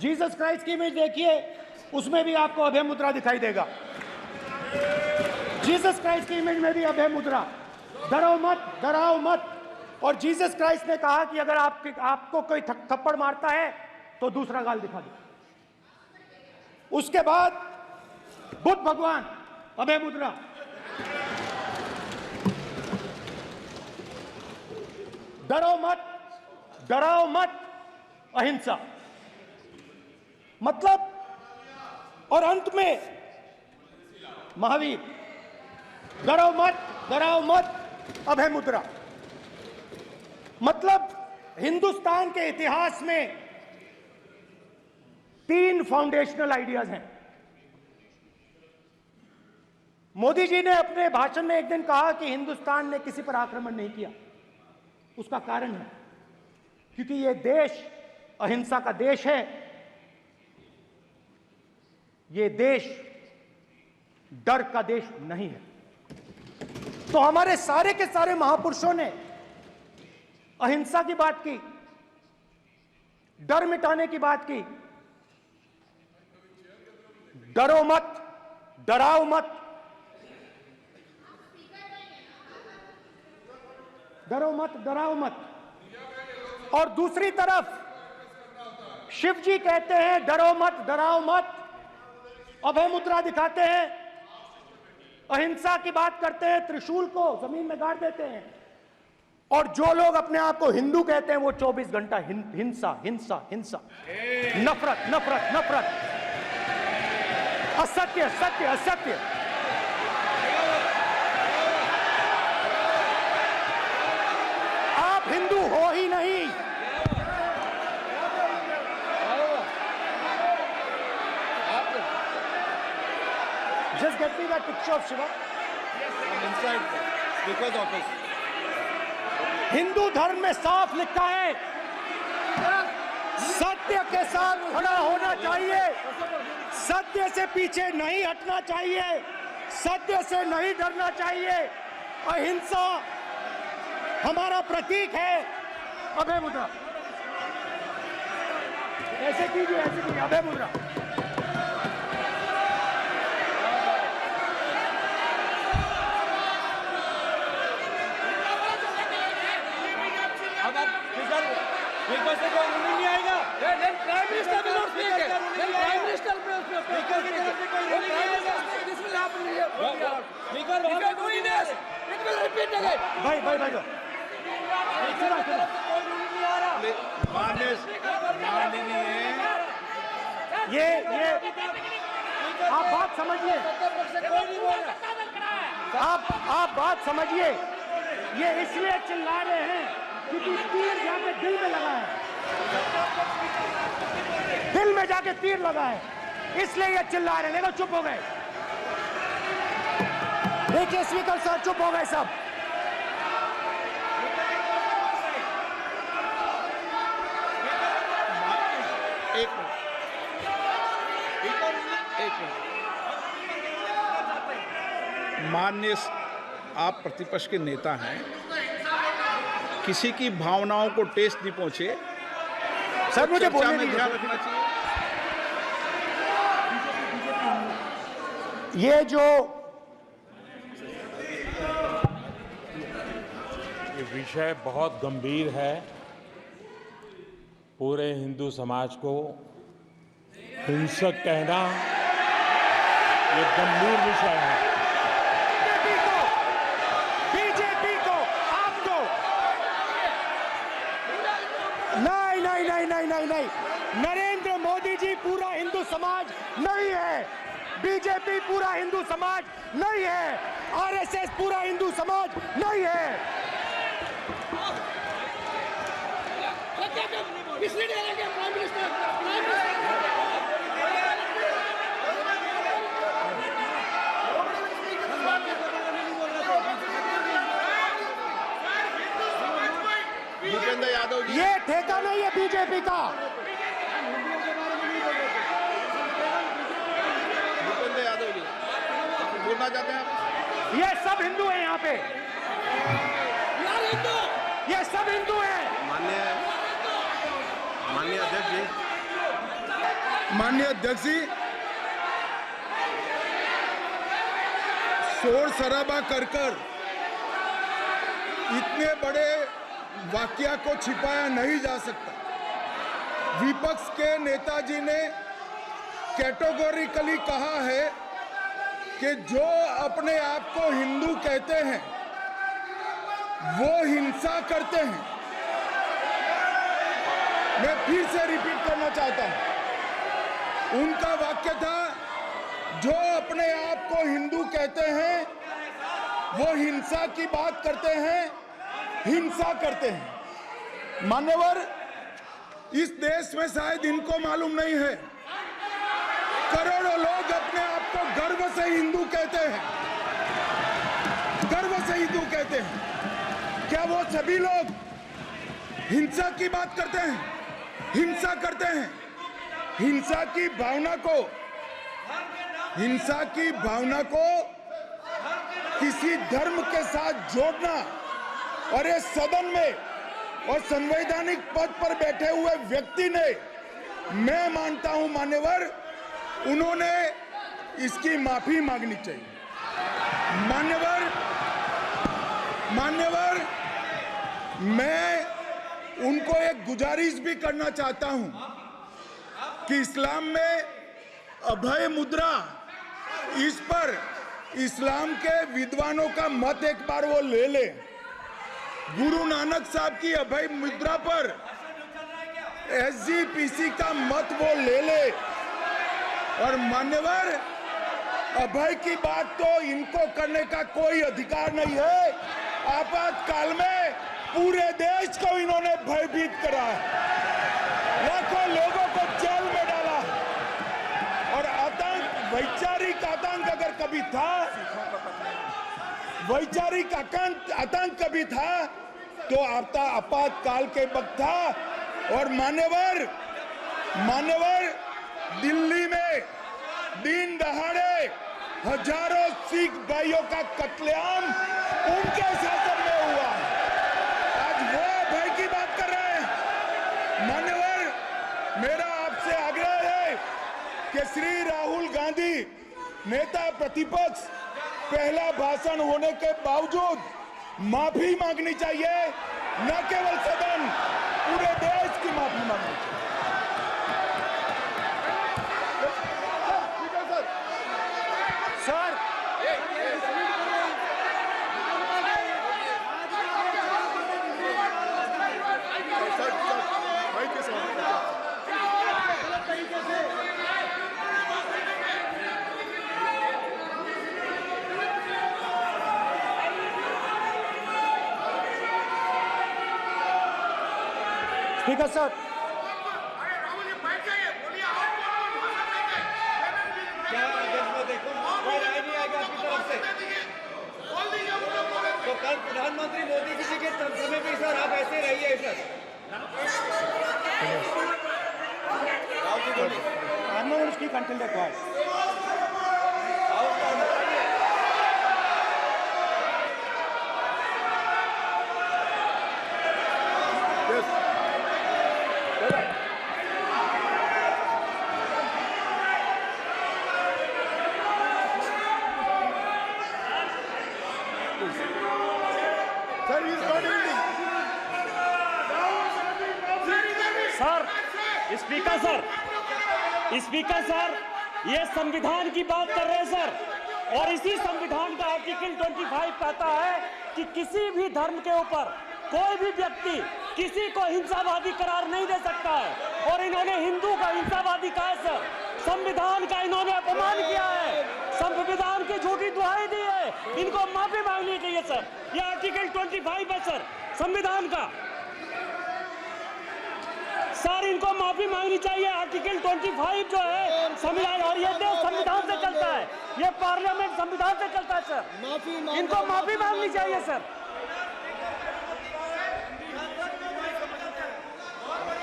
Jesus Christ की image देखिए, उसमें भी आपको अभय मुद्रा दिखाई देगा। जीसस क्राइस्ट की इमेज में भी अभय मुद्रा, डरो मत, डराओ मत। और जीसस क्राइस्ट ने कहा कि अगर आपको कोई थप्पड़ मारता है तो दूसरा गाल दिखा दो। उसके बाद बुद्ध भगवान, अभय मुद्रा। डरो मत, डराओ मत, अहिंसा। मतलब, और अंत में महावीर, डरो मत, डराओ मत, अभय मुद्रा। मतलब हिंदुस्तान के इतिहास में 3 फाउंडेशनल आइडियाज हैं। मोदी जी ने अपने भाषण में एक दिन कहा कि हिंदुस्तान ने किसी पर आक्रमण नहीं किया। उसका कारण है क्योंकि यह देश अहिंसा का देश है, यह देश डर का देश नहीं है। तो हमारे सारे के सारे महापुरुषों ने अहिंसा की बात की, डर मिटाने की बात की। डरो मत, डराओ मत, डरो मत, डराओ मत। और दूसरी तरफ शिव जी कहते हैं डरो मत, डराओ मत, अभय मुद्रा दिखाते हैं, अहिंसा की बात करते हैं, त्रिशूल को जमीन में गाड़ देते हैं। और जो लोग अपने आप को हिंदू कहते हैं वो 24 घंटा हिंसा हिंसा हिंसा, नफरत नफरत नफरत, असत्य सत्य असत्य। आप हिंदू हो ही नहीं। Just get me that picture of Shiva. I'm inside because of it. Hindu धर्म में साफ लिखा है, सत्य के साथ खड़ा होना चाहिए, सत्य से पीछे नहीं हटना चाहिए, सत्य से नहीं डरना चाहिए। अहिंसा हमारा प्रतीक है। अभय मुद्रा ऐसे कीजिए, ऐसे कीजिए, अभय मुद्रा। बिकॉज़ से कोई नहीं आएगा। Prime minister will not speak. Then prime minister will speak. This will happen here. If you are doing this, it will repeat again. भाई भाई भाई ये आप बात समझिए, आप बात समझिए। ये इसलिए चिल्ला रहे हैं क्योंकि तीर जाके दिल में लगा है, दिल में जाके तीर लगा है, इसलिए ये चिल्ला रहे हैं। देखो चुप हो गए, देखिए स्पीकर साहब चुप हो गए सब। एक मिनट। माननीय आप प्रतिपक्ष के नेता हैं, किसी की भावनाओं को ठेस नहीं पहुंचे, सर मुझे बोलने में ध्यान रखना चाहिए। ये विषय बहुत गंभीर है। पूरे हिंदू समाज को हिंसक कहना ये गंभीर विषय है। बीजेपी को आपको नहीं, नरेंद्र मोदी जी पूरा हिंदू समाज नहीं है, बीजेपी पूरा हिंदू समाज नहीं है, आरएसएस पूरा हिंदू समाज नहीं है। भूपेंद्र यादव जी, ये ठेका नहीं है बीजेपी का। भूपेंद्र यादव जी बोलना चाहते हैं आप? ये सब हिंदू हैं यहाँ पे, ये सब हिंदू हैं। माननीय अध्यक्ष जी, माननीय अध्यक्ष जी, शोर शराबा कर इतने बड़े वाकया को छिपाया नहीं जा सकता। विपक्ष के नेताजी ने कैटेगोरिकली कहा है कि जो अपने आप को हिंदू कहते हैं वो हिंसा करते हैं। मैं फिर से रिपीट करना चाहता हूं, उनका वाक्य था, जो अपने आप को हिंदू कहते हैं वो हिंसा की बात करते हैं, हिंसा करते हैं। मान्यवर, इस देश में शायद इनको मालूम नहीं है, करोड़ों लोग अपने आप को गर्व से हिंदू कहते हैं, गर्व से हिंदू कहते हैं। क्या वो सभी लोग हिंसा की बात करते हैं, हिंसा करते हैं? हिंसा की भावना को किसी धर्म के साथ जोड़ना, और ये सदन में और संवैधानिक पद पर बैठे हुए व्यक्ति ने, मैं मानता हूं मान्यवर, उन्होंने इसकी माफी मांगनी चाहिए। मान्यवर, मैं उनको एक गुजारिश भी करना चाहता हूं कि इस्लाम में अभय मुद्रा, इस पर इस्लाम के विद्वानों का मत एक बार वो ले ले। गुरु नानक साहब की अभय मुद्रा पर SGPC का मत वो ले ले। और मान्यवर, अभय की बात तो इनको करने का कोई अधिकार नहीं है। आपातकाल में पूरे देश को इन्होंने भयभीत करा है, लाखों लोगों को जेल में डाला, और आतंक, वैचारिक आतंक अगर कभी था, वैचारिक आतंक कभी था तो आपातकाल के वक्त था। और मान्यवर, दिल्ली में दिन दहाड़े हजारों सिख भाइयों का कत्लेआम उनके शासन में हुआ। आज वो भय की बात कर रहे हैं। मान्यवर, मेरा आपसे आग्रह है कि श्री राहुल गांधी, नेता प्रतिपक्ष, पहला भाषण होने के बावजूद माफी मांगनी चाहिए, न केवल सदन, पूरे देश की माफी मांगनी चाहिए। सर, स्पीकर सर, तो कल प्रधानमंत्री मोदी जी के समय भी सर आप ऐसे रहिए sir. I'm not going to speak until they're quiet. Speaker sir, ये संविधान की बात कर रहे हैं सर, और इसी संविधान का आर्टिकल 25 कहता है कि किसी भी धर्म के ऊपर कोई भी व्यक्ति किसी को हिंसावादी करार नहीं दे सकता है, और इन्होंने हिंदू का हिंसावादी कहा है सर। संविधान का इन्होंने अपमान किया है, संविधान की झूठी दुहाई दी है, इनको माफी मांगनी चाहिए सर। ये आर्टिकल 25 है सर संविधान का, सर इनको माफी मांगनी चाहिए। आर्टिकल 25 जो है संविधान, और ये देश संविधान से चलता है, ये पार्लियामेंट संविधान से चलता है सर, इनको माफी मांगनी चाहिए सर।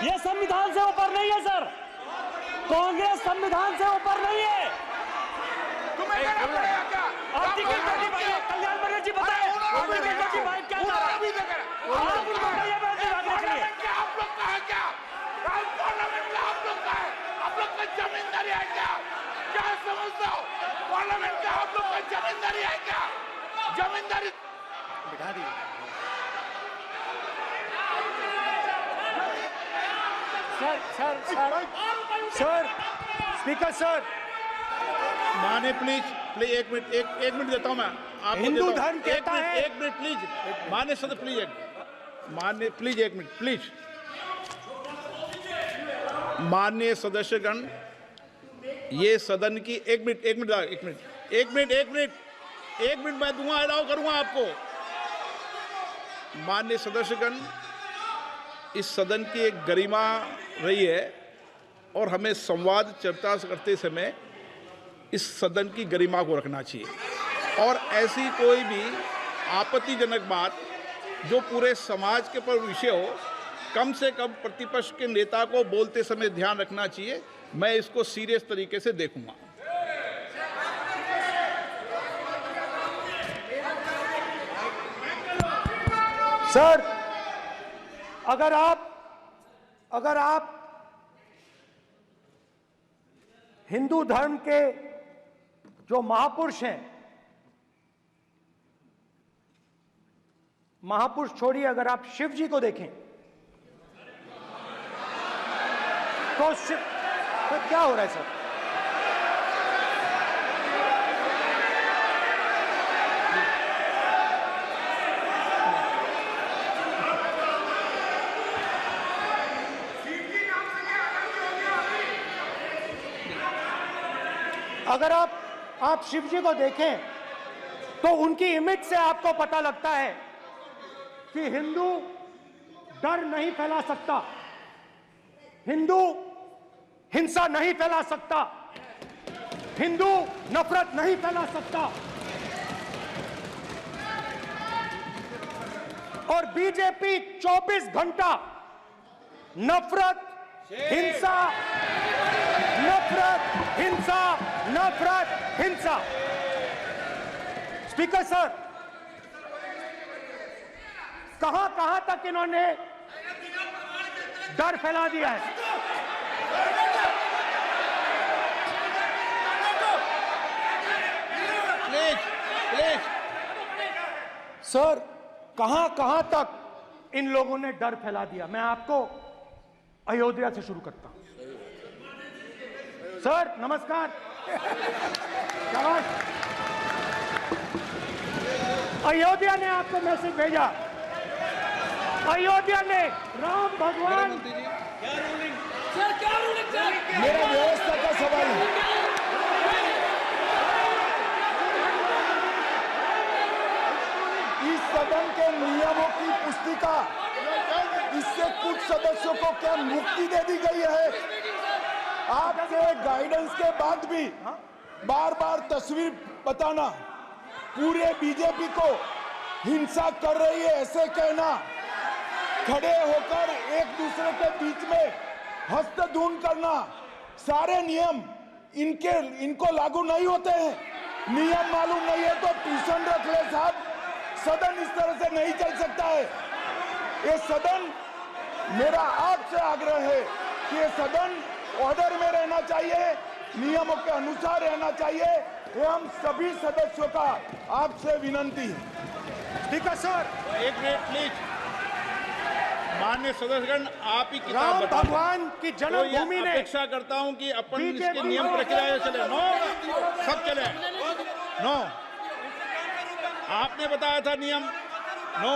ये संविधान से ऊपर नहीं है सर, कांग्रेस संविधान से ऊपर नहीं है। आर्टिकल 25, कल्याण बनर्जी बताए आर्टिकल 25 क्या था? आप उनको कहिए बात के लिए। आप लोग का है क्या? पार्लियामेंट में आप लोग का है, आप लोग का जमीन क्या समझते हो? पार्लियामेंट का आप लोग का जमींदारी है क्या? जमींदारी बिठा दी। सर, स्पीकर सर, माने प्लीज एक मिनट देता हूं मैं आपको। हिंदू देता हूं। धर्म कहता है। एक मिनट प्लीज, मान्य सदस्य प्लीज एक मिनट प्लीज। माननीय सदस्यगण, ये सदन की एक मिनट मैं दूंगा, अलाउ करूंगा आपको। माननीय सदस्यगण, इस सदन की एक गरिमा रही है और हमें संवाद चर्चा करते समय इस सदन की गरिमा को रखना चाहिए और ऐसी कोई भी आपत्तिजनक बात जो पूरे समाज के पर विषय हो, कम से कम प्रतिपक्ष के नेता को बोलते समय ध्यान रखना चाहिए। मैं इसको सीरियस तरीके से देखूंगा। सर, अगर आप हिंदू धर्म के जो महापुरुष हैं, महापुरुष छोड़िए, अगर आप शिव जी को देखें तो क्या हो रहा है सर? अगर आप शिव जी को देखें तो उनकी इमेज से आपको पता लगता है कि हिंदू डर नहीं फैला सकता, हिंदू हिंसा नहीं फैला सकता, हिंदू नफरत नहीं फैला सकता। और बीजेपी 24 घंटा नफरत, हिंसा, नफरत, हिंसा, नफरत, हिंसा। स्पीकर सर, कहां तक इन्होंने डर फैला दिया है? प्लीज सर, कहां तक इन लोगों ने डर फैला दिया? मैं आपको अयोध्या से शुरू करता हूं। सर नमस्कार। शाबाश। अयोध्या ने आपको मैसेज भेजा। अयोध्या ने राम भगवान, मेरा व्यवस्था का सवाल है। इस सदन के नियमों की पुस्तिका, इससे कुछ सदस्यों को क्या मुक्ति दे दी गई है? आपके गाइडेंस के बाद भी बार बार तस्वीर बताना, पूरे बीजेपी को हिंसा कर रही है ऐसे कहना, खड़े होकर एक दूसरे के बीच में हस्तधून करना, सारे नियम इनको लागू नहीं होते हैं। नियम मालूम नहीं है तो ट्यूशन रख ले साहब। सदन इस तरह से नहीं चल सकता है। ये सदन, मेरा आपसे आग्रह है कि ये सदन ऑर्डर में रहना चाहिए, नियमों के अनुसार रहना चाहिए। ये हम सभी सदस्यों का आपसे विनंती है। स्पीकर सर, एक मिनट प्लीज। माननीय सदस्यगण, आप ही किताब राम बताओ। भगवान की जन्मभूमि तो ने, अपेक्षा करता हूं कि अपन बीजेपी इसके नियम प्रक्रिया चले। नो, सब चले। नो, आपने बताया था नियम। नो,